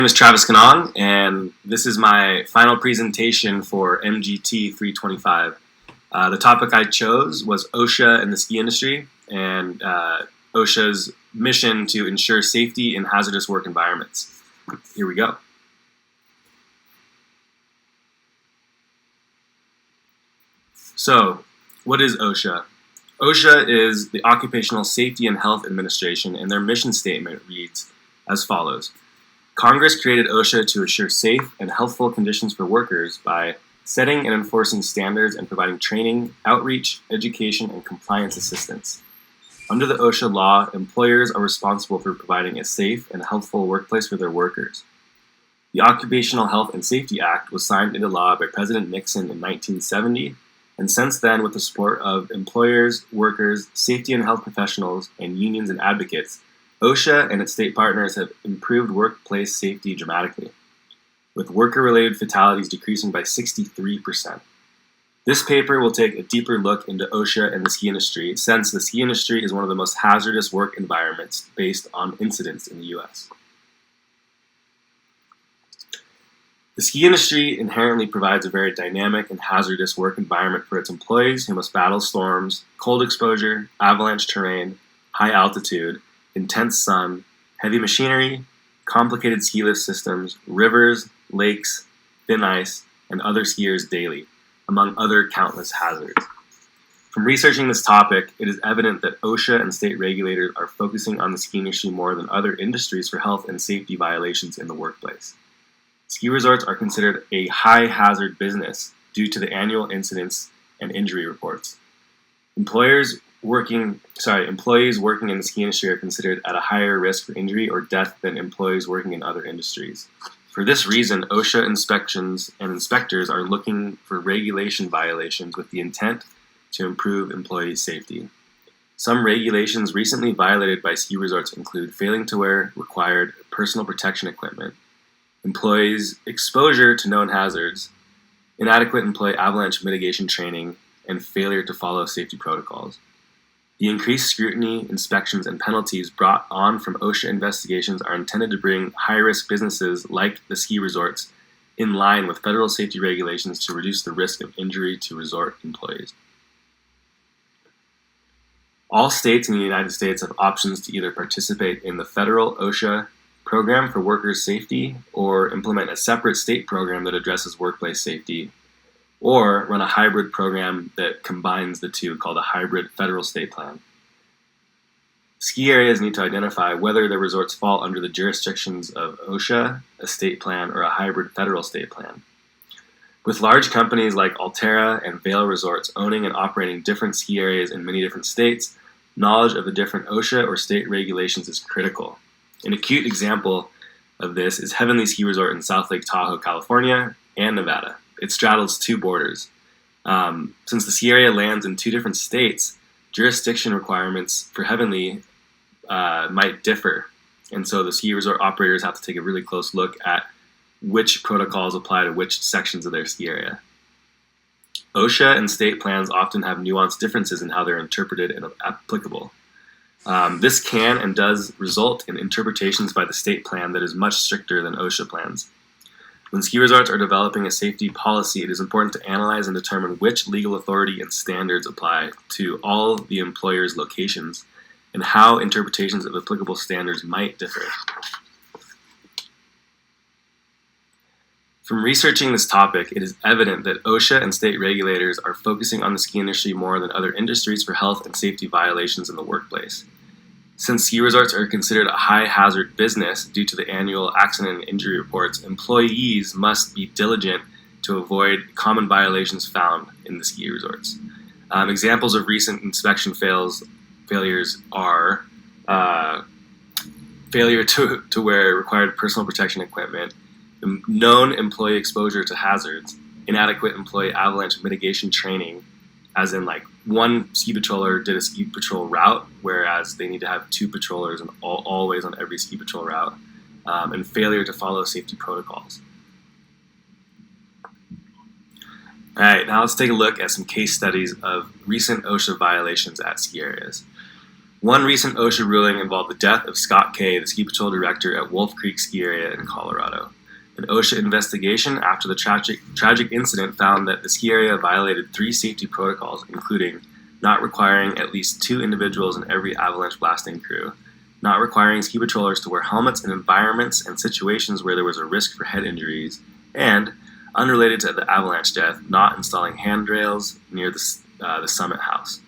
My name is Travis Canong, and this is my final presentation for MGT 325. The topic I chose was OSHA and the ski industry, and OSHA's mission to ensure safety in hazardous work environments. Here we go. So, what is OSHA? OSHA is the Occupational Safety and Health Administration, and their mission statement reads as follows. Congress created OSHA to assure safe and healthful conditions for workers by setting and enforcing standards and providing training, outreach, education, and compliance assistance. Under the OSHA law, employers are responsible for providing a safe and healthful workplace for their workers. The Occupational Health and Safety Act was signed into law by President Nixon in 1970, and since then, with the support of employers, workers, safety and health professionals, and unions and advocates, OSHA and its state partners have improved workplace safety dramatically, with worker-related fatalities decreasing by 63%. This paper will take a deeper look into OSHA and the ski industry, since the ski industry is one of the most hazardous work environments based on incidents in the U.S. The ski industry inherently provides a very dynamic and hazardous work environment for its employees who must battle storms, cold exposure, avalanche terrain, high altitude, intense sun, heavy machinery, complicated ski lift systems, rivers, lakes, thin ice, and other skiers daily, among other countless hazards. From researching this topic, it is evident that OSHA and state regulators are focusing on the ski industry more than other industries for health and safety violations in the workplace. Ski resorts are considered a high-hazard business due to the annual incidents and injury reports. Employees working in the ski industry are considered at a higher risk for injury or death than employees working in other industries. For this reason, OSHA inspections and inspectors are looking for regulation violations with the intent to improve employee safety. Some regulations recently violated by ski resorts include failing to wear required personal protection equipment, employees' exposure to known hazards, inadequate employee avalanche mitigation training, and failure to follow safety protocols. The increased scrutiny, inspections, and penalties brought on from OSHA investigations are intended to bring high-risk businesses like the ski resorts in line with federal safety regulations to reduce the risk of injury to resort employees. All states in the United States have options to either participate in the federal OSHA program for workers' safety or implement a separate state program that addresses workplace safety, or run a hybrid program that combines the two called a hybrid federal-state plan. Ski areas need to identify whether their resorts fall under the jurisdictions of OSHA, a state plan, or a hybrid federal-state plan. With large companies like Alterra and Vail Resorts owning and operating different ski areas in many different states, knowledge of the different OSHA or state regulations is critical. An acute example of this is Heavenly Ski Resort in South Lake Tahoe, California, and Nevada. It straddles two borders. Since the ski area lands in two different states, jurisdiction requirements for Heavenly might differ. And so the ski resort operators have to take a really close look at which protocols apply to which sections of their ski area. OSHA and state plans often have nuanced differences in how they're interpreted and applicable. This can and does result in interpretations by the state plan that is much stricter than OSHA plans. When ski resorts are developing a safety policy, it is important to analyze and determine which legal authority and standards apply to all the employer's locations and how interpretations of applicable standards might differ. From researching this topic, it is evident that OSHA and state regulators are focusing on the ski industry more than other industries for health and safety violations in the workplace. Since ski resorts are considered a high-hazard business due to the annual accident and injury reports, employees must be diligent to avoid common violations found in the ski resorts. Examples of recent inspection failures are failure to wear required personal protection equipment, known employee exposure to hazards, inadequate employee avalanche mitigation training, as in like one ski patroller did a ski patrol route, whereas they need to have two patrollers and always on every ski patrol route, and failure to follow safety protocols. All right, now let's take a look at some case studies of recent OSHA violations at ski areas. One recent OSHA ruling involved the death of Scott Kay, the ski patrol director at Wolf Creek Ski Area in Colorado. An OSHA investigation after the tragic incident found that the ski area violated 3 safety protocols, including not requiring at least 2 individuals in every avalanche blasting crew, not requiring ski patrollers to wear helmets in environments and situations where there was a risk for head injuries, and, unrelated to the avalanche death, not installing handrails near the summit house.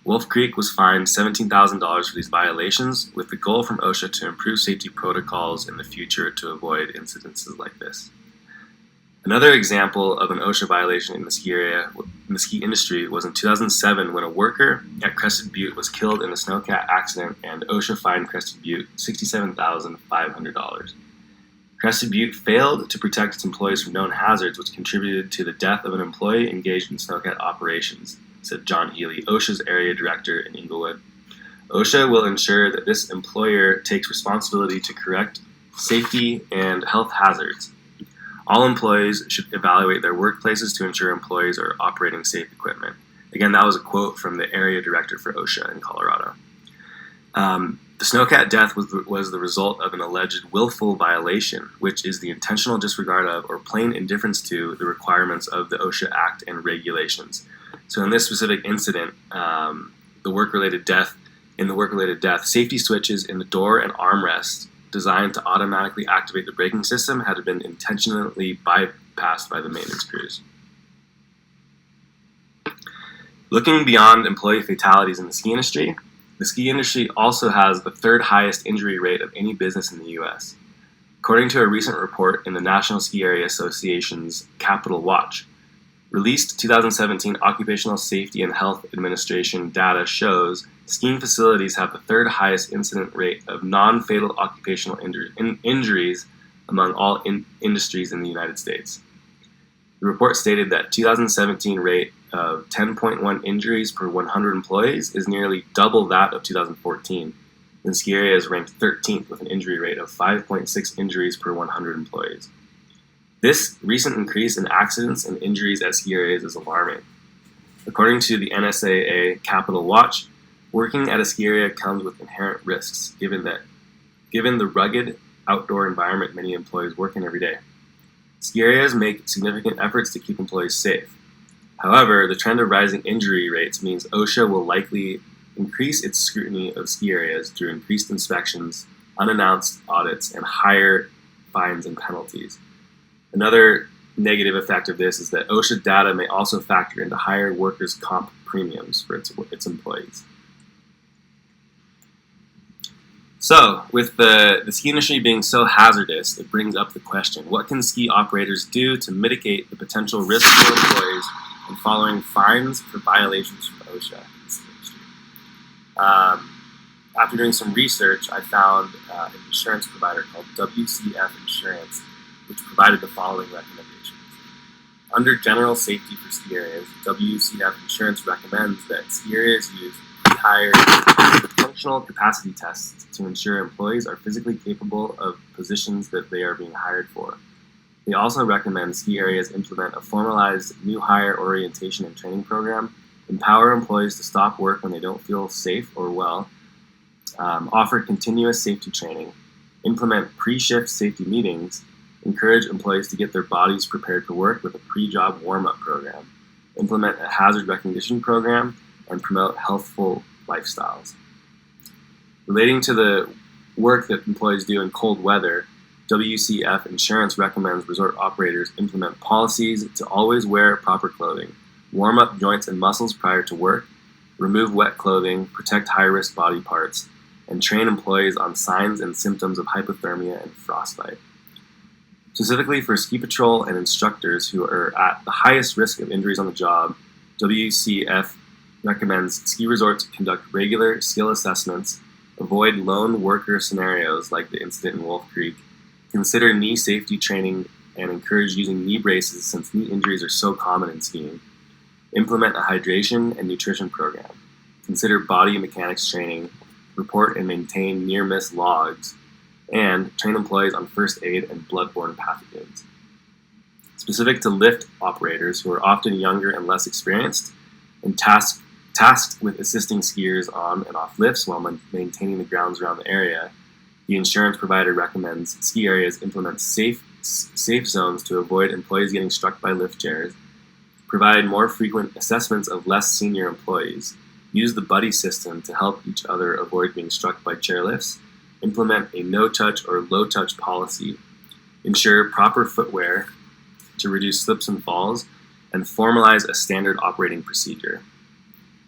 Wolf Creek was fined $17,000 for these violations, with the goal from OSHA to improve safety protocols in the future to avoid incidences like this. Another example of an OSHA violation in the ski industry was in 2007 when a worker at Crested Butte was killed in a snowcat accident, and OSHA fined Crested Butte $67,500. Crested Butte failed to protect its employees from known hazards, which contributed to the death of an employee engaged in snowcat operations, said John Healy, OSHA's area director in Inglewood. OSHA will ensure that this employer takes responsibility to correct safety and health hazards. All employees should evaluate their workplaces to ensure employees are operating safe equipment. Again, that was a quote from the area director for OSHA in Colorado. The snowcat death was the result of an alleged willful violation, which is the intentional disregard of or plain indifference to the requirements of the OSHA Act and regulations. So in this specific incident, the work-related death, safety switches in the door and armrest designed to automatically activate the braking system had been intentionally bypassed by the maintenance crews. Looking beyond employee fatalities in the ski industry also has the 3rd highest injury rate of any business in the U.S. According to a recent report in the National Ski Area Association's Capital Watch, released 2017 Occupational Safety and Health Administration data shows skiing facilities have the 3rd highest incident rate of non-fatal occupational injuries among all industries in the United States. The report stated that 2017 rate of 10.1 injuries per 100 employees is nearly double that of 2014, when ski area is ranked 13th with an injury rate of 5.6 injuries per 100 employees. This recent increase in accidents and injuries at ski areas is alarming. According to the NSAA Capital Watch, working at a ski area comes with inherent risks, given the rugged outdoor environment many employees work in every day. Ski areas make significant efforts to keep employees safe. However, the trend of rising injury rates means OSHA will likely increase its scrutiny of ski areas through increased inspections, unannounced audits, and higher fines and penalties. Another negative effect of this is that OSHA data may also factor into higher workers' comp premiums for its employees. So, with the ski industry being so hazardous, it brings up the question, what can ski operators do to mitigate the potential risk for employees and following fines for violations from OSHA in the ski industry? After doing some research, I found an insurance provider called WCF Insurance, which provided the following recommendations. Under general safety for ski areas, WCF Insurance recommends that ski areas use pre-hired functional capacity tests to ensure employees are physically capable of positions that they are being hired for. They also recommend ski areas implement a formalized new hire orientation and training program, empower employees to stop work when they don't feel safe or well, offer continuous safety training, implement pre-shift safety meetings, encourage employees to get their bodies prepared for work with a pre-job warm-up program, implement a hazard recognition program, and promote healthful lifestyles. Relating to the work that employees do in cold weather, WCF Insurance recommends resort operators implement policies to always wear proper clothing, warm up joints and muscles prior to work, remove wet clothing, protect high-risk body parts, and train employees on signs and symptoms of hypothermia and frostbite. Specifically for ski patrol and instructors who are at the highest risk of injuries on the job, WCF recommends ski resorts conduct regular skill assessments, avoid lone worker scenarios like the incident in Wolf Creek, consider knee safety training and encourage using knee braces since knee injuries are so common in skiing, implement a hydration and nutrition program, consider body mechanics training, report and maintain near-miss logs, and train employees on first aid and bloodborne pathogens. Specific to lift operators who are often younger and less experienced and tasked Tasked with assisting skiers on and off lifts while maintaining the grounds around the area, the insurance provider recommends ski areas implement safe zones to avoid employees getting struck by lift chairs, provide more frequent assessments of less senior employees, use the buddy system to help each other avoid being struck by chairlifts, implement a no-touch or low-touch policy, ensure proper footwear to reduce slips and falls, and formalize a standard operating procedure.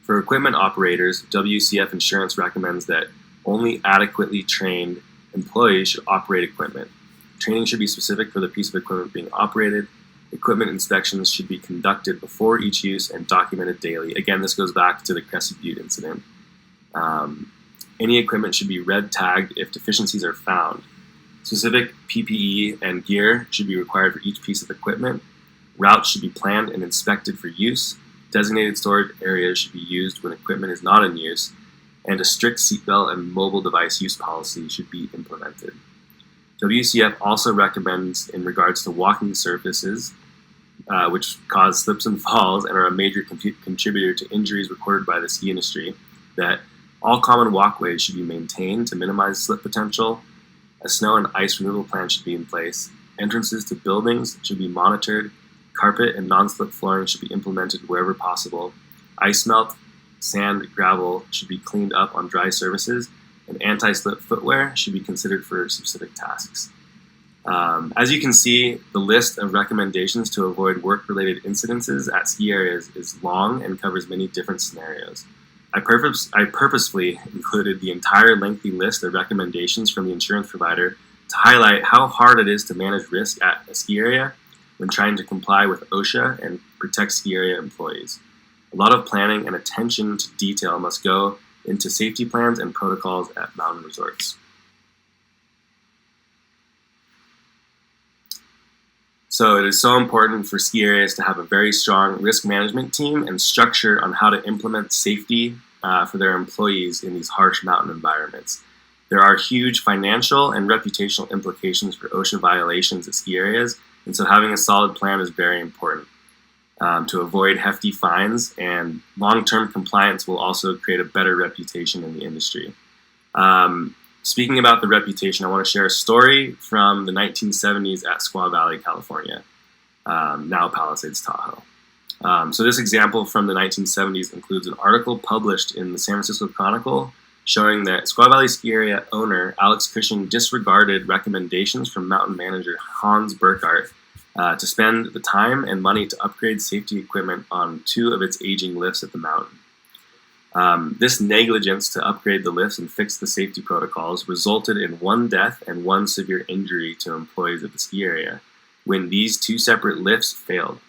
For equipment operators, WCF Insurance recommends that only adequately trained employees should operate equipment. Training should be specific for the piece of equipment being operated. Equipment inspections should be conducted before each use and documented daily. Again, this goes back to the Crescent Butte incident. Any equipment should be red tagged if deficiencies are found. Specific PPE and gear should be required for each piece of equipment. Routes should be planned and inspected for use. Designated storage areas should be used when equipment is not in use, and a strict seatbelt and mobile device use policy should be implemented. WCF also recommends, in regards to walking surfaces, which cause slips and falls and are a major contributor to injuries recorded by the ski industry, that all common walkways should be maintained to minimize slip potential. A snow and ice removal plan should be in place. Entrances to buildings should be monitored. Carpet and non-slip flooring should be implemented wherever possible. Ice melt, sand, gravel should be cleaned up on dry surfaces, and anti-slip footwear should be considered for specific tasks. As you can see, the list of recommendations to avoid work-related incidences at ski areas is long and covers many different scenarios. I purposefully included the entire lengthy list of recommendations from the insurance provider to highlight how hard it is to manage risk at a ski area when trying to comply with OSHA and protect ski area employees. A lot of planning and attention to detail must go into safety plans and protocols at mountain resorts. So it is so important for ski areas to have a very strong risk management team and structure on how to implement safety for their employees in these harsh mountain environments. There are huge financial and reputational implications for OSHA violations at ski areas, and so having a solid plan is very important to avoid hefty fines, and long-term compliance will also create a better reputation in the industry. Speaking about the reputation, I want to share a story from the 1970s at Squaw Valley, California, now Palisades, Tahoe. So this example from the 1970s includes an article published in the San Francisco Chronicle showing that Squaw Valley ski area owner Alex Cushing disregarded recommendations from mountain manager Hans Burkhardt to spend the time and money to upgrade safety equipment on 2 of its aging lifts at the mountain. This negligence to upgrade the lifts and fix the safety protocols resulted in 1 death and 1 severe injury to employees at the ski area when these 2 separate lifts failed.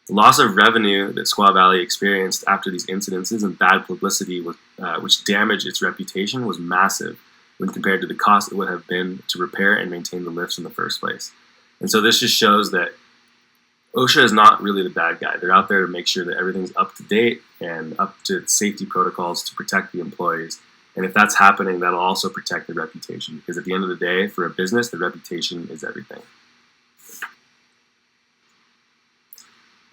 The loss of revenue that Squaw Valley experienced after these incidences and bad publicity, which damaged its reputation, was massive when compared to the cost it would have been to repair and maintain the lifts in the first place. And so this just shows that OSHA is not really the bad guy. They're out there to make sure that everything's up to date and up to safety protocols to protect the employees. And if that's happening, that'll also protect the reputation, because at the end of the day, for a business, the reputation is everything.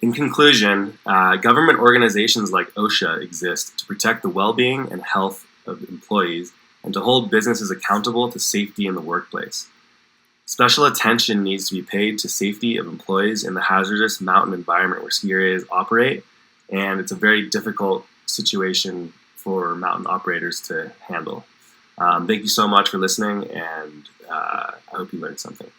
In conclusion, government organizations like OSHA exist to protect the well-being and health of employees and to hold businesses accountable to safety in the workplace. Special attention needs to be paid to safety of employees in the hazardous mountain environment where ski areas operate, and it's a very difficult situation for mountain operators to handle. Thank you so much for listening, and I hope you learned something.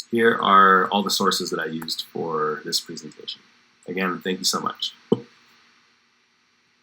Here are all the sources that I used for this presentation. Again, thank you so much.